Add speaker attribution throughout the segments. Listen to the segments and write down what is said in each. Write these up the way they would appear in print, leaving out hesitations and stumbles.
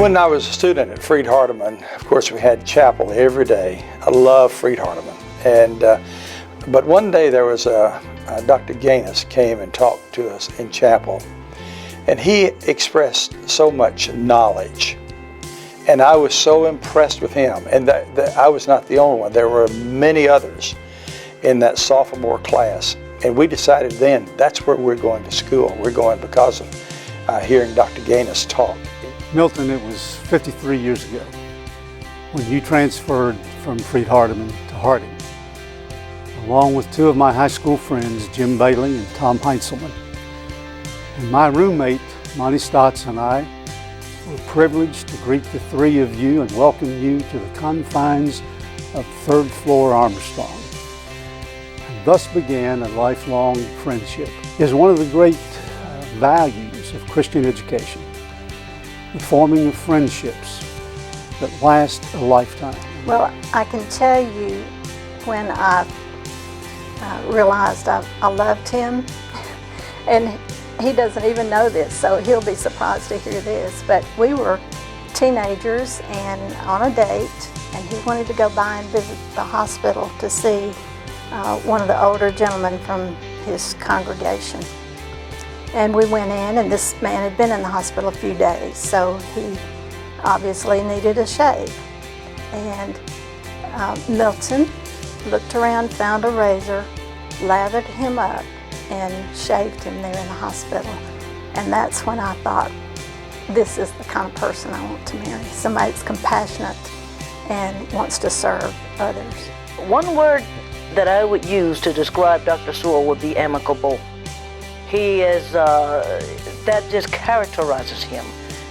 Speaker 1: When I was a student at Freed Hardeman, of course we had chapel every day. I love Freed Hardeman. But one day there was Dr. Gaines came and talked to us in chapel. And he expressed so much knowledge. And I was so impressed with him. And I was not the only one. There were many others in that sophomore class. And we decided then that's where we're going to school. We're going because of hearing Dr. Gaines talk.
Speaker 2: Milton, it was 53 years ago when you transferred from Freed Hardeman to Harding, along with two of my high school friends, Jim Bailey and Tom Heinzelman. And my roommate, Monty Stotts, and I were privileged to greet the three of you and welcome you to the confines of third floor Armstrong. And thus began a lifelong friendship. It is one of the great values of Christian education, the forming of friendships that last a lifetime.
Speaker 3: Well, I can tell you when I realized I loved him, and he doesn't even know this, so he'll be surprised to hear this, but we were teenagers and on a date, and he wanted to go by and visit the hospital to see one of the older gentlemen from his congregation. And we went in, and this man had been in the hospital a few days, so he obviously needed a shave. And Milton looked around, found a razor, lathered him up, and shaved him there in the hospital. And that's when I thought, this is the kind of person I want to marry. Somebody that's compassionate and wants to serve others.
Speaker 4: One word that I would use to describe Dr. Sewell would be amicable. He is, that just characterizes him.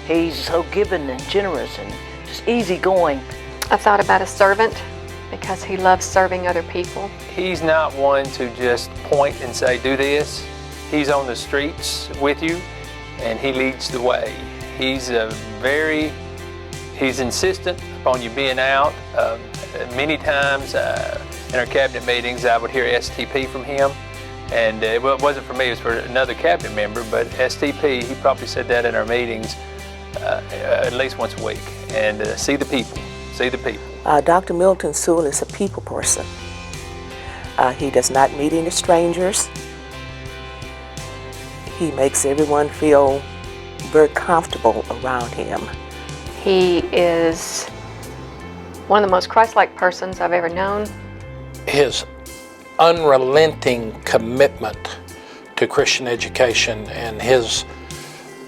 Speaker 4: He's so giving and generous and just easygoing.
Speaker 5: I thought about a servant because he loves serving other people.
Speaker 6: He's not one to just point and say, do this. He's on the streets with you and he leads the way. He's insistent upon you being out. Many times in our cabinet meetings, I would hear STP from him. And well, it wasn't for me, it was for another cabinet member, but STP, he probably said that in our meetings at least once a week. And see the people, see the people.
Speaker 7: Dr. Milton Sewell is a people person. He does not meet any strangers. He makes everyone feel very comfortable around him.
Speaker 5: He is one of the most Christ-like persons I've ever known.
Speaker 8: His unrelenting commitment to Christian education and his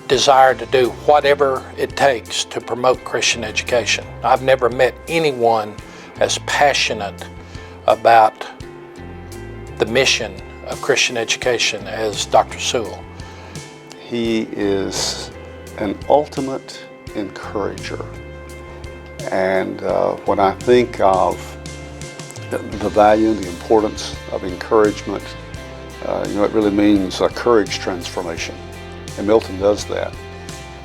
Speaker 8: desire to do whatever it takes to promote Christian education. I've never met anyone as passionate about the mission of Christian education as Dr. Sewell.
Speaker 9: He is an ultimate encourager. And when I think of the value and the importance of encouragement, it really means a courage transformation. And Milton does that.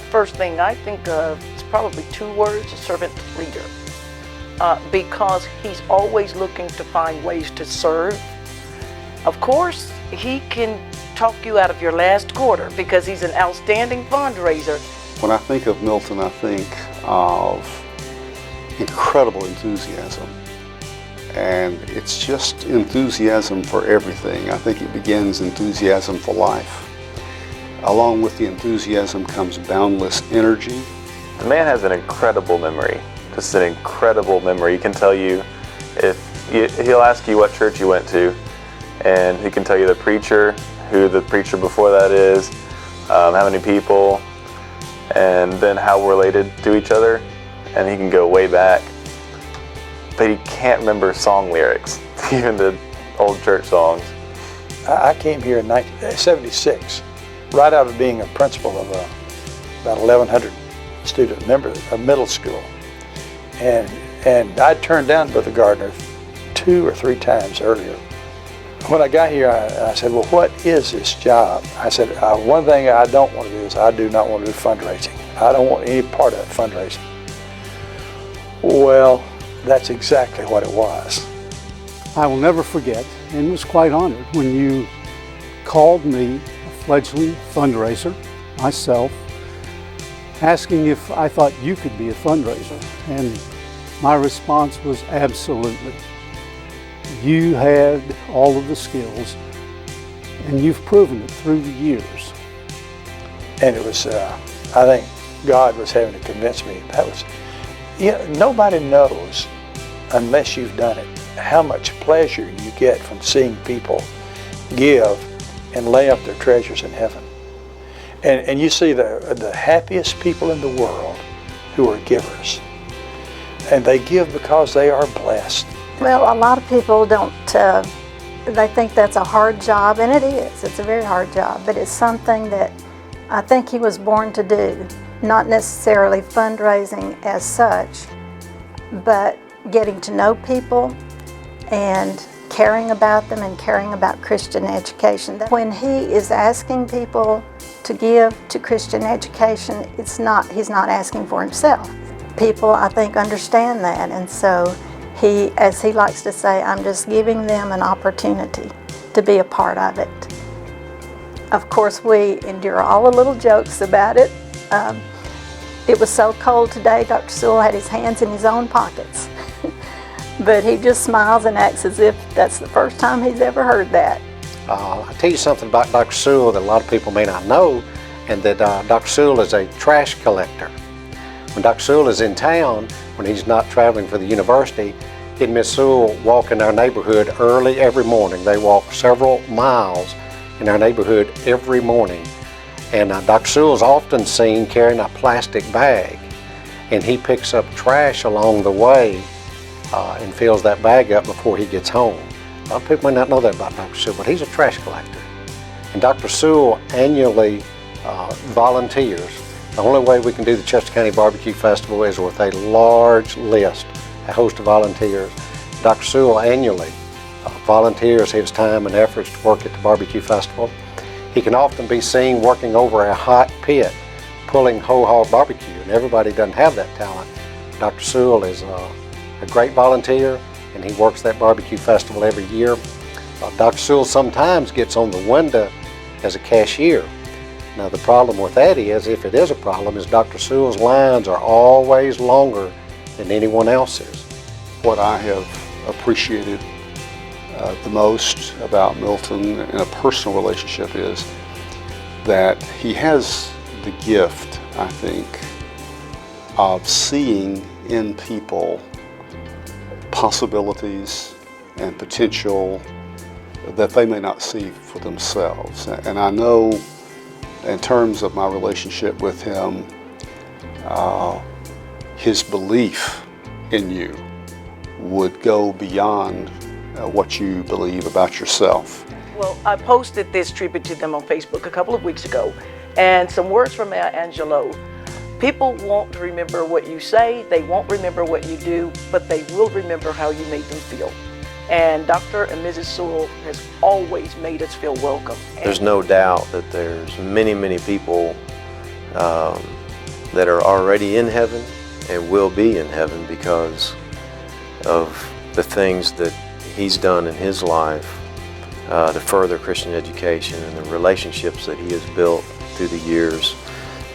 Speaker 4: First thing I think of is probably two words, a servant leader. Because he's always looking to find ways to serve. Of course, he can talk you out of your last quarter because he's an outstanding fundraiser.
Speaker 9: When I think of Milton, I think of incredible enthusiasm. And it's just enthusiasm for everything. I think it begins enthusiasm for life. Along with the enthusiasm comes boundless energy.
Speaker 10: The man has an incredible memory, just an incredible memory. He can tell you, he'll ask you what church you went to, and he can tell you the preacher, who the preacher before that is, how many people, and then how we're related to each other, and he can go way back. But he can't remember song lyrics, even the old church songs.
Speaker 1: I came here in 1976, right out of being a principal of about 1,100 student members of middle school. And I turned down Brother Gardner 2 or 3 times earlier. When I got here, I said, well, what is this job? I said, one thing I don't want to do is I do not want to do fundraising. I don't want any part of fundraising. Well, that's exactly what it was.
Speaker 2: I will never forget, and was quite honored, when you called me, a fledgling fundraiser, myself, asking if I thought you could be a fundraiser. And my response was absolutely. You had all of the skills, and you've proven it through the years.
Speaker 1: And it was, I think God was having to convince me. Nobody knows, unless you've done it, how much pleasure you get from seeing people give and lay up their treasures in heaven. And you see the happiest people in the world who are givers. And they give because they are blessed.
Speaker 3: Well, a lot of people don't, they think that's a hard job, and it is. It's a very hard job, but it's something that I think he was born to do. Not necessarily fundraising as such, but getting to know people and caring about them and caring about Christian education. When he is asking people to give to Christian education, he's not asking for himself. People, I think, understand that, and so he, as he likes to say, I'm just giving them an opportunity to be a part of it. Of course, we endure all the little jokes about it. It was so cold today, Dr. Sewell had his hands in his own pockets. But he just smiles and acts as if that's the first time he's ever heard that.
Speaker 11: I'll tell you something about Dr. Sewell that a lot of people may not know, and that Dr. Sewell is a trash collector. When Dr. Sewell is in town, when he's not traveling for the university, he and Miss Sewell walk in our neighborhood early every morning. They walk several miles in our neighborhood every morning. And Dr. Sewell is often seen carrying a plastic bag, and he picks up trash along the way and fills that bag up before he gets home. A lot of people may not know that about Dr. Sewell, but he's a trash collector. And Dr. Sewell annually volunteers. The only way we can do the Chester County Barbecue Festival is with a large list, a host of volunteers. Dr. Sewell annually volunteers his time and efforts to work at the Barbecue Festival. He can often be seen working over a hot pit, pulling whole hog barbecue, and everybody doesn't have that talent. Dr. Sewell is a great volunteer, and he works that barbecue festival every year. Dr. Sewell sometimes gets on the window as a cashier. Now the problem with that is, if it is a problem, is Dr. Sewell's lines are always longer than anyone else's.
Speaker 9: What I have appreciated the most about Milton in a personal relationship is that he has the gift, I think, of seeing in people possibilities and potential that they may not see for themselves. And I know in terms of my relationship with him, his belief in you would go beyond what you believe about yourself.
Speaker 4: Well, I posted this tribute to them on Facebook a couple of weeks ago, and some words from Maya Angelou. People won't remember what you say, they won't remember what you do, but they will remember how you made them feel. And Dr. and Mrs. Sewell has always made us feel welcome.
Speaker 12: There's no doubt that there's many, many people that are already in heaven and will be in heaven because of the things that he's done in his life to further Christian education and the relationships that he has built through the years,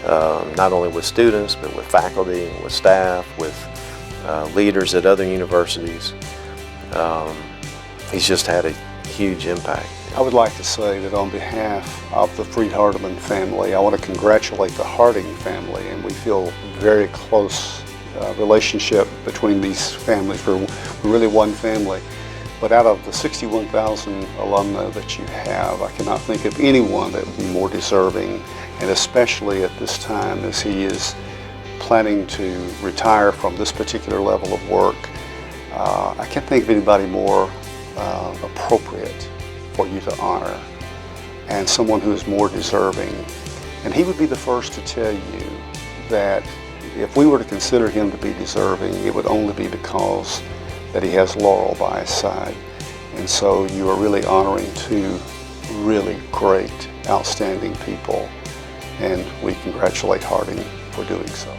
Speaker 12: not only with students, but with faculty, and with staff, with leaders at other universities. He's just had a huge impact.
Speaker 9: I would like to say that on behalf of the Freed-Hardeman family, I want to congratulate the Harding family, and we feel very close relationship between these families. We're really one family. But out of the 61,000 alumni that you have, I cannot think of anyone that would be more deserving, and especially at this time as he is planning to retire from this particular level of work. I can't think of anybody more appropriate for you to honor, and someone who is more deserving. And he would be the first to tell you that if we were to consider him to be deserving, it would only be because that he has Laurel by his side. And so you are really honoring two really great, outstanding people, and we congratulate Harding for doing so.